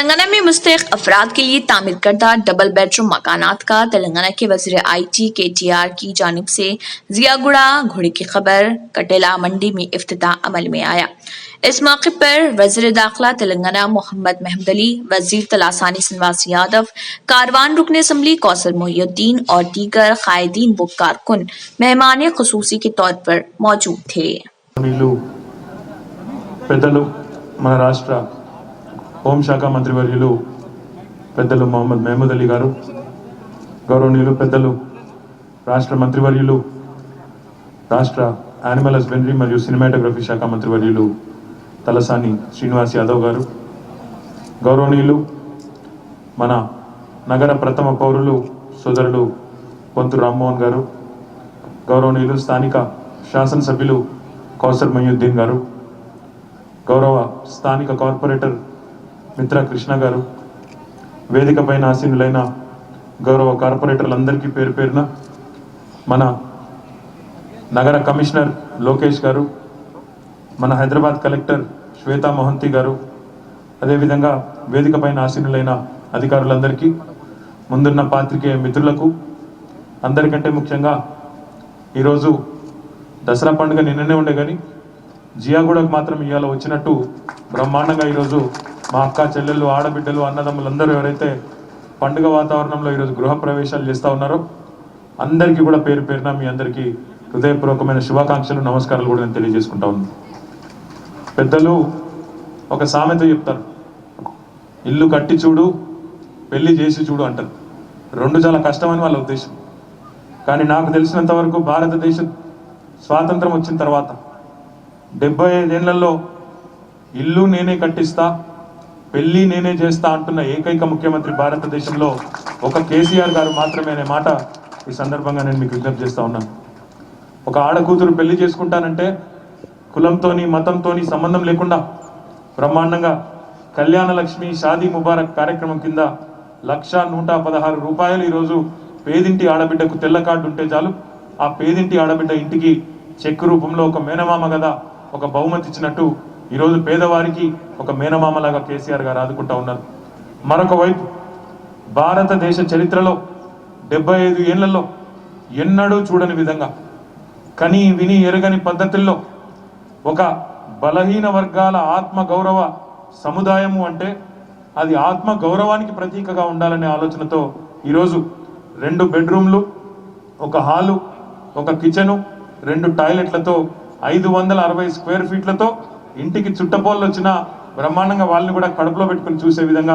तेलंगाना में मुस्तहिक अफराद के लिए तामीर करदा डबल बेडरूम मकानात का तेलंगाना के वज़ीर IT K.T.R की जानिब से जियागुड़ा घोड़े की खबर कटेला मंडी में इफ्तिताह अमल में आया। इस मौके पर वज़ीर दाखिला तेलंगाना महमूद अली, वज़ीर तलासानी श्रीनिवास यादव, कारवान रुकन असम्बली कौसर मोहिउद्दीन और दीगर कायदीन व कारकुन मेहमान खुसूसी के तौर पर मौजूद थे। హోం శాఖ మంత్రివర్యులు పెద్దలు మహమూద్ అలీ గారు, గౌరవనీయులు పెద్దలు రాష్ట్ర మంత్రివర్యులు రాష్ట్ర యానిమల్ హస్బెండరీ మరియు సినిమాటోగ్రఫీ శాఖ మంత్రివర్యులు తలసాని శ్రీనివాస్ యాదవ్ గారు, గౌరవనీయులు మన నగర ప్రథమ పౌరులు సోదరులు పొంతు రామ్మోహన్ గారు, గౌరవనీయులు స్థానిక శాసనసభ్యులు కౌసర్ మొహియుద్దీన్ గారు, గౌరవ స్థానిక కార్పొరేటర్ మిత్ర కృష్ణ గారు, వేదిక పైన ఆసీనులైన గౌరవ కార్పొరేటర్లందరికీ పేరు పేరున, మన నగర కమిషనర్ లోకేష్ గారు, మన హైదరాబాద్ కలెక్టర్ శ్వేతా మోహంతి గారు, అదేవిధంగా వేదిక పైన ఆసీనులైన అధికారులందరికీ, ముందున్న పాత్రికేయ మిత్రులకు, అందరికంటే ముఖ్యంగా ఈరోజు దసరా పండుగ నిన్ననే ఉండే కానీ జియాగూడకు మాత్రం ఇవాళ వచ్చినట్టు బ్రహ్మాండంగా ఈరోజు మా అక్క చెల్లెళ్ళు, ఆడబిడ్డలు, అన్నదమ్ములు అందరూ ఎవరైతే పండుగ వాతావరణంలో ఈరోజు గృహప్రవేశాలు చేస్తూ ఉన్నారో అందరికీ కూడా పేరు పేరున మీ అందరికీ హృదయపూర్వకమైన శుభాకాంక్షలు, నమస్కారాలు కూడా నేను తెలియజేసుకుంటా ఉన్నాను. పెద్దలు ఒక సామెత చెప్తారు, ఇల్లు కట్టి చూడు పెళ్లి చేసి చూడు అంటారు. రెండు చాలా కష్టమని వాళ్ళ ఉద్దేశం. కానీ నాకు తెలిసినంత వరకు భారతదేశం స్వాతంత్రం వచ్చిన తర్వాత 75 ఏళ్లలో ఇల్లు నేనే కట్టిస్తా, పెళ్లి నేనే చేస్తా అంటున్న ఏకైక ముఖ్యమంత్రి భారతదేశంలో ఒక కేసీఆర్ గారు మాత్రమే అనే మాట ఈ సందర్భంగా నేను మీకు విజ్ఞప్తి చేస్తా ఉన్నాను. ఒక ఆడకూతురు పెళ్లి చేసుకుంటానంటే కులంతోని మతంతోని సంబంధం లేకుండా బ్రహ్మాండంగా కళ్యాణ లక్ష్మి షాదీ ముబారక్ కార్యక్రమం కింద 1,116 రూపాయలు ఈరోజు పేదింటి ఆడబిడ్డకు తెల్ల కార్డు ఉంటే చాలు, ఆ పేదింటి ఆడబిడ్డ ఇంటికి చెక్ రూపంలో ఒక మేనమామ కదా ఒక బహుమతి ఇచ్చినట్టు ఈరోజు పేదవారికి ఒక మేనమామలాగా కేసీఆర్ గారు ఆదుకుంటా ఉన్నారు. మరొక వైపు భారతదేశ చరిత్రలో 75 ఏళ్లలో ఎన్నడూ చూడని విధంగా కని విని ఎరగని పద్ధతుల్లో ఒక బలహీన వర్గాల ఆత్మ గౌరవ సముదాయము అంటే అది ఆత్మ గౌరవానికి ప్రతీకగా ఉండాలనే ఆలోచనతో ఈరోజు 2 బెడ్రూమ్లు, ఒక హాలు, ఒక కిచెను, 2 టాయిలెట్లతో 560 స్క్వేర్ ఫీట్లతో ఇంటికి చుట్టపోళ్ళు వచ్చిన బ్రహ్మాండంగా వాళ్ళని కూడా కడుపులో పెట్టుకుని చూసే విధంగా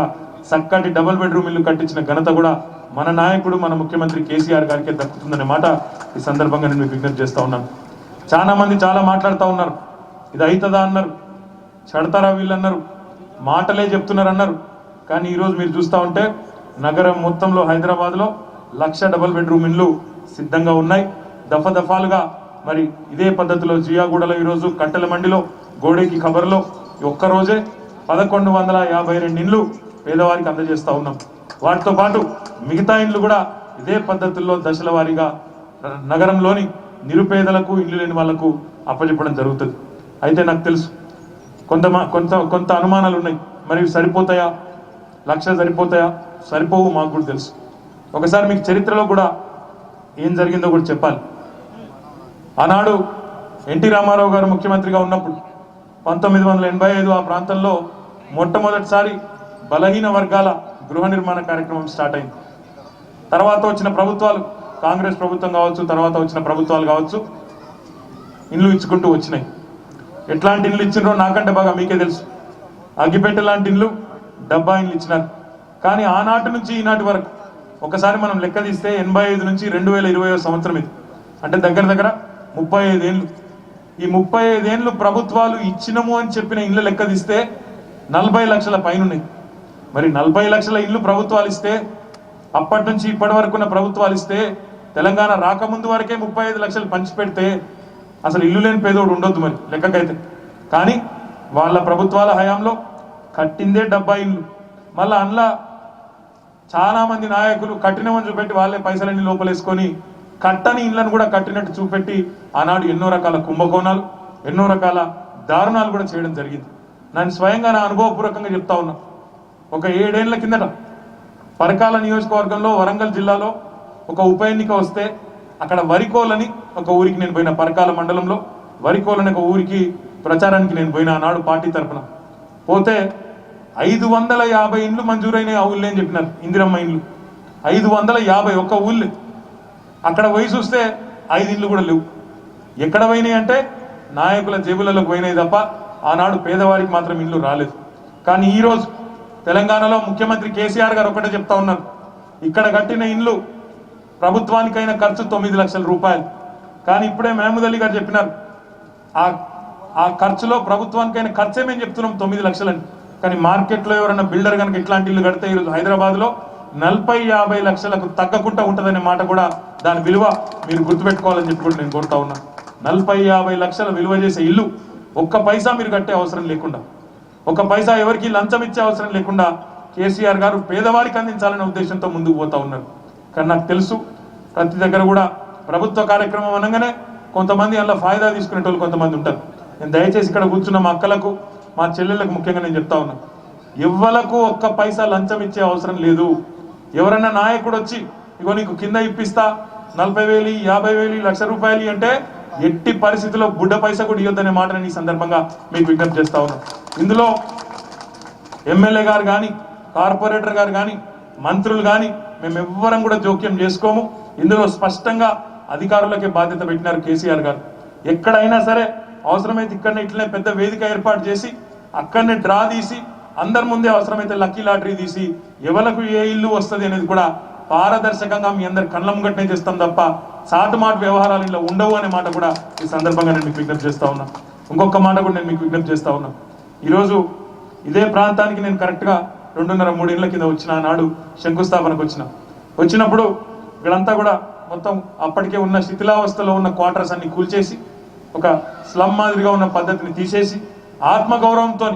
చక్కటి డబుల్ బెడ్రూమ్ ఇల్లు కట్టించిన ఘనత కూడా మన నాయకుడు, మన ముఖ్యమంత్రి కేసీఆర్ గారికి దక్కుతుందనే మాట ఈ సందర్భంగా నేను మీకు విజ్ఞప్తి చేస్తూ ఉన్నాను. చాలా మంది చాలా మాట్లాడుతూ ఉన్నారు, ఇది అవుతుందా అన్నారు, చెడతారా వీళ్ళు అన్నారు, మాటలే చెప్తున్నారు అన్నారు. కానీ ఈరోజు మీరు చూస్తూ ఉంటే నగరం మొత్తంలో హైదరాబాద్లో 1,00,000 డబుల్ బెడ్రూమ్ ఇల్లు సిద్ధంగా ఉన్నాయి. దఫాలుగా మరి ఇదే పద్ధతిలో జియాగూడలో ఈరోజు కట్టెల మండిలో గోడెకి ఖబర్లో ఒక్కరోజే 1,152 ఇండ్లు పేదవారికి అందజేస్తూ ఉన్నాం. వాటితో పాటు మిగతా ఇండ్లు కూడా ఇదే పద్ధతుల్లో దశల వారీగా నగరంలోని నిరుపేదలకు, ఇల్లు లేని వాళ్లకు అప్పచెప్పడం జరుగుతుంది. అయితే నాకు తెలుసు కొంత అనుమానాలు ఉన్నాయి, మరి సరిపోతాయా, 1,00,000 సరిపోతాయా, సరిపోవు, మాకు కూడా తెలుసు. ఒకసారి మీకు చరిత్రలో కూడా ఏం జరిగిందో కూడా చెప్పాలి. ఆనాడు K.T. రామారావు గారు ముఖ్యమంత్రిగా ఉన్నప్పుడు 1985 ఆ ప్రాంతంలో మొట్టమొదటిసారి బలహీన వర్గాల గృహ నిర్మాణ కార్యక్రమం స్టార్ట్ అయింది. తర్వాత వచ్చిన ప్రభుత్వాలు, కాంగ్రెస్ ప్రభుత్వం కావచ్చు, తర్వాత వచ్చిన ప్రభుత్వాలు కావచ్చు, ఇండ్లు ఇచ్చుకుంటూ వచ్చినాయి. ఎట్లాంటి ఇండ్లు ఇచ్చినారో నాకంటే బాగా మీకే తెలుసు. అగ్గిపెట్టె లాంటి ఇండ్లు, డబ్బా ఇండ్లు ఇచ్చినారు. కానీ ఆనాటి నుంచి ఈనాటి వరకు ఒకసారి మనం లెక్క తీస్తే 85 నుంచి 2020 సంవత్సరం ఇది అంటే దగ్గర 35 ఏళ్ళు. ఈ 35 ఏళ్ళు ప్రభుత్వాలు ఇచ్చినము అని చెప్పిన ఇళ్ళ లెక్క తీస్తే 40 లక్షల పైన ఉన్నాయి. మరి 40 లక్షల ఇల్లు ప్రభుత్వాలు ఇస్తే, అప్పటి నుంచి ఇప్పటి వరకున్న ప్రభుత్వాలు ఇస్తే, తెలంగాణ రాకముందు వరకే 35 లక్షలు పంచిపెడితే అసలు ఇల్లు లేని పేదోడు ఉండొద్దు మరి లెక్కకైతే. కానీ వాళ్ళ ప్రభుత్వాల హయాంలో కట్టిందే 70 ఇల్లు. మళ్ళీ అందులో చాలా మంది నాయకులు కట్టినమని చూపెట్టి వాళ్ళే పైసలన్నీ లోపలేసుకొని కట్టని ఇళ్లను కూడా కట్టినట్టు చూపెట్టి ఆనాడు ఎన్నో రకాల కుంభకోణాలు, ఎన్నో రకాల దారుణాలు కూడా చేయడం జరిగింది. నేను స్వయంగా నా అనుభవపూర్వకంగా చెప్తా ఉన్నా. ఒక 7 ఏళ్ల కిందట పరకాల నియోజకవర్గంలో వరంగల్ జిల్లాలో ఒక ఉప ఎన్నిక వస్తే అక్కడ వరికోలని ఒక ఊరికి నేను పోయిన, పరకాల మండలంలో వరికోలని ఒక ఊరికి ప్రచారానికి నేను పోయిన ఆనాడు పార్టీ తరఫున. పోతే 550 ఇండ్లు మంజూరైన ఆ ఊళ్ళే అని చెప్పినారు, ఇందిరమ్మ ఇండ్లు 550 ఒక్క ఊళ్ళే. అక్కడ పోయి చూస్తే 5 ఇండ్లు కూడా లేవు. ఎక్కడ పోయినాయి అంటే నాయకుల జేబులలోకి పోయినాయి తప్ప ఆనాడు పేదవారికి మాత్రం ఇండ్లు రాలేదు. కానీ ఈరోజు తెలంగాణలో ముఖ్యమంత్రి కేసీఆర్ గారు ఒకటే చెప్తా ఉన్నారు, ఇక్కడ కట్టిన ఇండ్లు ప్రభుత్వానికైన ఖర్చు 9 లక్షల రూపాయలు. కానీ ఇప్పుడే మహమూద్ అలీ గారు చెప్పినారు, ఆ ఖర్చులో ప్రభుత్వానికైన ఖర్చే మేము చెప్తున్నాం 9 లక్షలని. కానీ మార్కెట్లో ఎవరైనా బిల్డర్ కనుక ఇట్లాంటి ఇల్లు కడితే ఈరోజు హైదరాబాద్లో 40-50 లక్షలకు తగ్గకుండా ఉంటుందనే మాట కూడా, దాని విలువ మీరు గుర్తుపెట్టుకోవాలని చెప్పి కూడా నేను కోరుతా ఉన్నా. 40-50 లక్షల విలువ చేసే ఇల్లు ఒక్క పైసా మీరు కట్టే అవసరం లేకుండా, ఒక పైసా ఎవరికి లంచం ఇచ్చే అవసరం లేకుండా కేసీఆర్ గారు పేదవారికి అందించాలనే ఉద్దేశంతో ముందుకు పోతా ఉన్నారు. కానీ నాకు తెలుసు ప్రతి దగ్గర కూడా ప్రభుత్వ కార్యక్రమం అనగానే కొంతమంది అందులో ఫాయిదా తీసుకునేటోళ్ళు కొంతమంది ఉంటారు. నేను దయచేసి ఇక్కడ కూర్చున్న మా అక్కలకు, మా చెల్లెళ్ళకు ముఖ్యంగా నేను చెప్తా ఉన్నా, ఎవ్వలకు ఒక్క పైసా లంచం ఇచ్చే అవసరం లేదు. ఎవరన్నా నాయకుడు వచ్చి ఇగో నీకు కింద ఇప్పిస్తా 40,000, 50,000, లక్ష రూపాయలు అంటే ఎట్టి పరిస్థితుల్లో బుడ్డ పైసా కూడా ఇవ్వద్దనే మాట నేను ఈ సందర్భంగా మీకు విజ్ఞప్తి చేస్తా ఉన్నా. ఇందులో ఎమ్మెల్యే గారు కానీ, కార్పొరేటర్ గారు కానీ, మంత్రులు కానీ మేము ఎవ్వరం కూడా జోక్యం చేసుకోము. ఇందులో స్పష్టంగా అధికారులకే బాధ్యత పెట్టినారు కేసీఆర్ గారు. ఎక్కడైనా సరే అవసరమైతే ఇక్కడనే ఇట్లనే పెద్ద వేదిక ఏర్పాటు చేసి అక్కడనే డ్రా తీసి అందరి ముందే అవసరమైతే లక్కీ లాటరీ తీసి ఎవరికి ఏ ఇల్లు వస్తుంది అనేది కూడా పారదర్శకంగా మీ అందరి కళ్ళ ముంగట్నే చేస్తాం తప్ప చాటుమాటు వ్యవహారాలు ఇలా ఉండవు అనే మాట కూడా ఈ సందర్భంగా నేను మీకు విజ్ఞప్తి చేస్తా ఉన్నా. ఇంకొక మాట కూడా నేను మీకు విజ్ఞప్తి చేస్తా ఉన్నా. ఈరోజు ఇదే ప్రాంతానికి నేను కరెక్ట్గా 2.5-3 ఏళ్ల కింద వచ్చిన నాడు శంకుస్థాపనకు వచ్చినప్పుడు ఇక్కడంతా కూడా మొత్తం అప్పటికే ఉన్న శిథిలావస్థలో ఉన్న క్వార్టర్స్ అన్ని కూల్చేసి ఒక స్లమ్ మాదిరిగా ఉన్న పద్ధతిని తీసేసి ఆత్మగౌరవంతో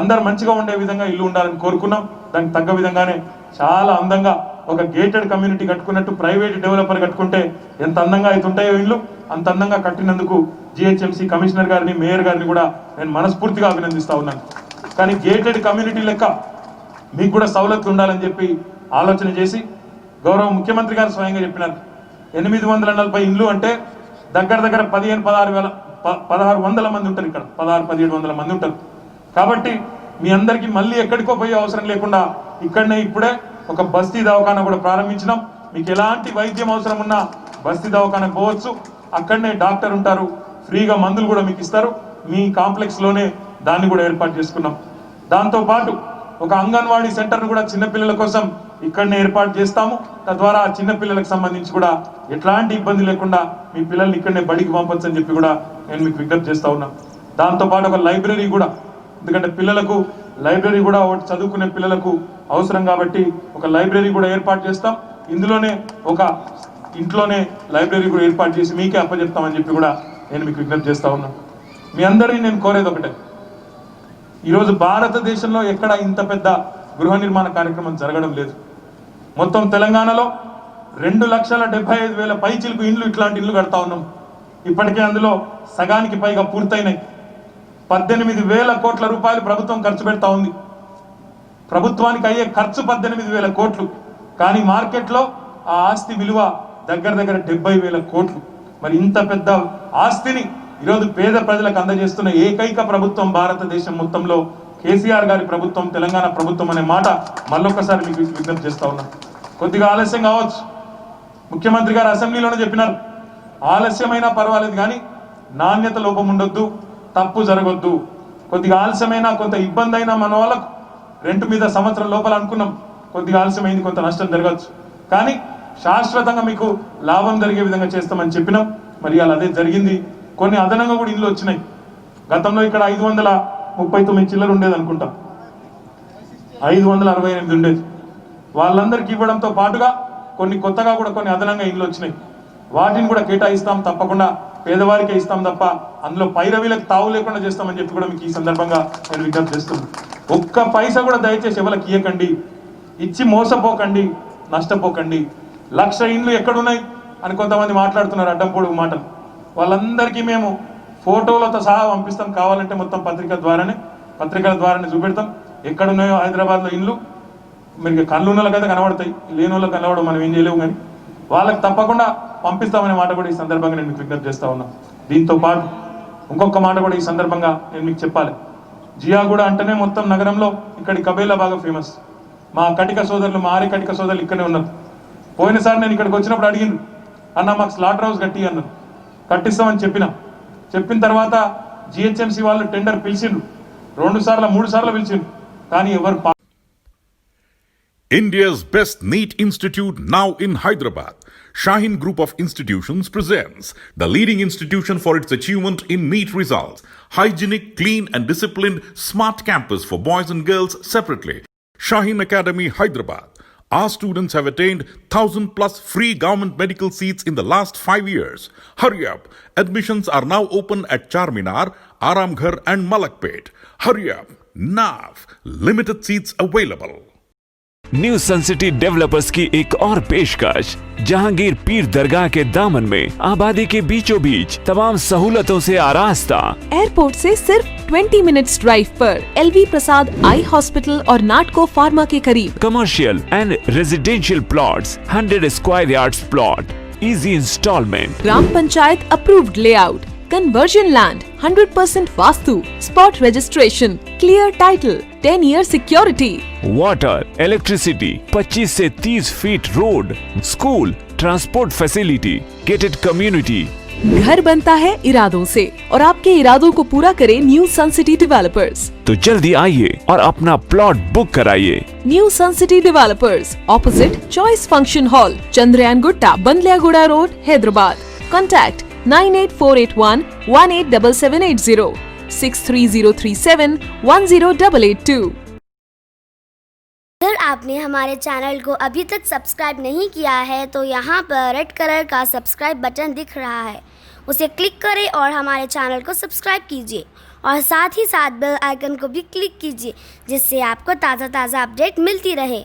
అందరు మంచిగా ఉండే విధంగా ఇల్లు ఉండాలని కోరుకున్నాం. దానికి తగ్గ విధంగానే చాలా అందంగా ఒక గేటెడ్ కమ్యూనిటీ కట్టుకున్నట్టు ప్రైవేట్ డెవలపర్ కట్టుకుంటే ఎంత అందంగా అయితే ఉంటాయో ఇల్లు, అంత అందంగా కట్టినందుకు జిహెచ్ఎంసీ కమిషనర్ గారిని, మేయర్ గారిని కూడా నేను మనస్ఫూర్తిగా అభినందిస్తా ఉన్నాను. కానీ గేటెడ్ కమ్యూనిటీ లెక్క మీకు కూడా సౌలతులు ఉండాలని చెప్పి ఆలోచన చేసి గౌరవ ముఖ్యమంత్రి గారు స్వయంగా చెప్పినారు, 840 ఇండ్లు అంటే దగ్గర 1600 మంది ఉంటారు. ఇక్కడ 1600-1700 మంది ఉంటారు. కాబట్టి మీ అందరికీ మళ్ళీ ఎక్కడికో పోయే అవసరం లేకుండా ఇక్కడనే ఇప్పుడే ఒక బస్తీ దవాఖానా కూడా ప్రారంభించినాం. మీకు ఎలాంటి వైద్యం అవసరం ఉన్నా బస్తీ దవాఖానా పోవచ్చు, అక్కడనే డాక్టర్ ఉంటారు, ఫ్రీగా మందులు కూడా మీకు ఇస్తారు. మీ కాంప్లెక్స్లోనే దాన్ని కూడా ఏర్పాటు చేసుకున్నాం. దాంతోపాటు ఒక అంగన్వాడీ సెంటర్ను కూడా చిన్నపిల్లల కోసం ఇక్కడనే ఏర్పాటు చేస్తాము. తద్వారా ఆ చిన్నపిల్లలకు సంబంధించి కూడా ఎట్లాంటి ఇబ్బంది లేకుండా మీ పిల్లల్ని ఇక్కడనే బడికి పంపొచ్చు అని చెప్పి కూడా నేను మీకు విజ్ఞప్తి చేస్తా ఉన్నా. దాంతోపాటు ఒక లైబ్రరీ కూడా, ఎందుకంటే పిల్లలకు లైబ్రరీ కూడా చదువుకునే పిల్లలకు అవసరం కాబట్టి ఒక లైబ్రరీ కూడా ఏర్పాటు చేస్తాం. ఇందులోనే ఒక ఇంట్లోనే లైబ్రరీ కూడా ఏర్పాటు చేసి మీకే అప్పచెప్తామని చెప్పి కూడా నేను మీకు విజ్ఞప్తి చేస్తా ఉన్నా. మీ అందరినీ నేను కోరేది ఒకటే, ఈరోజు భారతదేశంలో ఎక్కడ ఇంత పెద్ద గృహ నిర్మాణ కార్యక్రమం జరగడం లేదు. మొత్తం తెలంగాణలో 2,75,000 పైచిలకు ఇండ్లు, ఇట్లాంటి ఇండ్లు కడతా ఉన్నాం. ఇప్పటికే అందులో సగానికి పైగా పూర్తయినాయి. 18,000 కోట్ల రూపాయలు ప్రభుత్వం ఖర్చు పెడతా ఉంది. ప్రభుత్వానికి అయ్యే ఖర్చు 18,000 కోట్లు. కానీ మార్కెట్లో ఆ ఆస్తి విలువ దగ్గర 70,000 కోట్లు. మరి ఇంత పెద్ద ఆస్తిని ఈరోజు పేద ప్రజలకు అందజేస్తున్న ఏకైక ప్రభుత్వం భారతదేశం మొత్తంలో కేసీఆర్ గారి ప్రభుత్వం, తెలంగాణ ప్రభుత్వం అనే మాట మళ్ళొక్కసారి మీకు విజ్ఞప్తి చేస్తా ఉన్నా. కొద్దిగా ఆలస్యం కావచ్చు, ముఖ్యమంత్రి గారు అసెంబ్లీలోనే చెప్పినారు, ఆలస్యమైనా పర్వాలేదు కానీ నాణ్యత లోపం ఉండొద్దు, తప్పు జరగొద్దు. కొద్దిగా ఆలస్యమైనా, కొంత ఇబ్బంది అయినా మన వాళ్ళకు రెంట్ మీద సంవత్సరం లోపల అనుకున్నాం, కొద్దిగా ఆలస్యమైంది, కొంత నష్టం జరగచ్చు, కానీ శాశ్వతంగా మీకు లాభం జరిగే విధంగా చేస్తామని చెప్పినాం. మరి అలా అదే జరిగింది. కొన్ని అదనంగా కూడా ఇల్లు వచ్చినాయి. గతంలో ఇక్కడ 539 చిల్లర ఉండేది అనుకుంటా, 568 ఉండేది. వాళ్ళందరికీ ఇవ్వడంతో పాటుగా కొన్ని కొత్తగా కూడా కొన్ని అదనంగా ఇల్లు వచ్చినాయి. వాటిని కూడా కేటాయిస్తాం, తప్పకుండా పేదవారికే ఇస్తాం తప్ప అందులో పైరవీలకు తావు లేకుండా చేస్తామని చెప్పి కూడా మీకు ఈ సందర్భంగా నేను విజ్ఞప్తి చేస్తున్నాను. ఒక్క పైసా కూడా దయచేసి ఎవరికి ఇవ్వకండి, ఇచ్చి మోసపోకండి, నష్టపోకండి. 1,00,000 ఇండ్లు ఎక్కడున్నాయి అని కొంతమంది మాట్లాడుతున్నారు, అడ్డం పొడుగు మాటలు. వాళ్ళందరికీ మేము ఫోటోలతో సహా పంపిస్తాం, కావాలంటే మొత్తం పత్రికల ద్వారానే చూపెడతాం. ఎక్కడున్నాయో హైదరాబాద్లో ఇండ్లు మీరు కళ్ళు ఉన్న వాళ్ళకైతే కనబడతాయి, లేని వాళ్ళకి కనబడవు, మనం ఏం చేయలేము. కానీ వాళ్ళకి తప్పకుండా పంపిస్తామనే మాట కూడా ఈ సందర్భంగా నేను మీకు విజ్ఞప్తి చేస్తా ఉన్నా. దీంతో పాటు ఇంకొక మాట కూడా ఈ సందర్భంగా నేను మీకు చెప్పాలి. జియాగూడ అంటేనే మొత్తం నగరంలో ఇక్కడి కబేలా బాగా ఫేమస్. మా కటిక సోదరులు, మా ఆరి కటిక సోదరులు ఇక్కడే ఉన్నారు. పోయినసారి నేను ఇక్కడికి వచ్చినప్పుడు అడిగిండు, అన్న మాకు స్లాటర్ హౌస్ కట్టి అన్నారు. కట్టిస్తామని చెప్పిన తర్వాత జిహెచ్ఎంసీ వాళ్ళు టెండర్ పిలిచిండ్రు, 2 సార్లు 3 సార్లు పిలిచిండ్రు, కానీ ఎవరు. India's best NEET institute now in Hyderabad. Shaheen Group of Institutions presents the leading institution for its achievement in NEET results. Hygienic, clean and disciplined smart campus for boys and girls separately. Shaheen Academy, Hyderabad. Our students have attained 1,000 plus free government medical seats in the last 5 years. Hurry up. Admissions are now open at Charminar, Aramghar and Malakpet. Hurry up. Now. Limited seats available. New Sun City Developers की एक और पेशकश, जहांगीर पीर दरगाह के दामन में आबादी के बीचों बीच तमाम सहूलतों से आरास्ता। एयरपोर्ट से सिर्फ 20 मिनट्स ड्राइव पर LV प्रसाद आई हॉस्पिटल और नाटको फार्मा के करीब। Commercial and residential plots, 100 square yards plot, easy instalment, ग्राम panchayat approved layout, conversion land, 100% vastu, spot registration, clear title, 10 year security, water, electricity, 25 से 30 feet road, school, transport facility, gated community. घर बनता है इरादों से और आपके इरादों को पूरा करे न्यू सन सिटी डेवलपर्स। तो जल्दी आइए और अपना प्लॉट बुक कराइए। New Sun City Developers, opposite Choice function hall, Chandrayangutta, Bandlaguda road, Hyderabad. Contact 98481 187780, 63037 10882। अगर आपने हमारे चैनल को अभी तक सब्सक्राइब नहीं किया है तो यहाँ पर रेड कलर का सब्सक्राइब बटन दिख रहा है, उसे क्लिक करें और हमारे चैनल को सब्सक्राइब कीजिए और साथ ही साथ बेल आइकन को भी क्लिक कीजिए, जिससे आपको ताज़ा अपडेट मिलती रहे।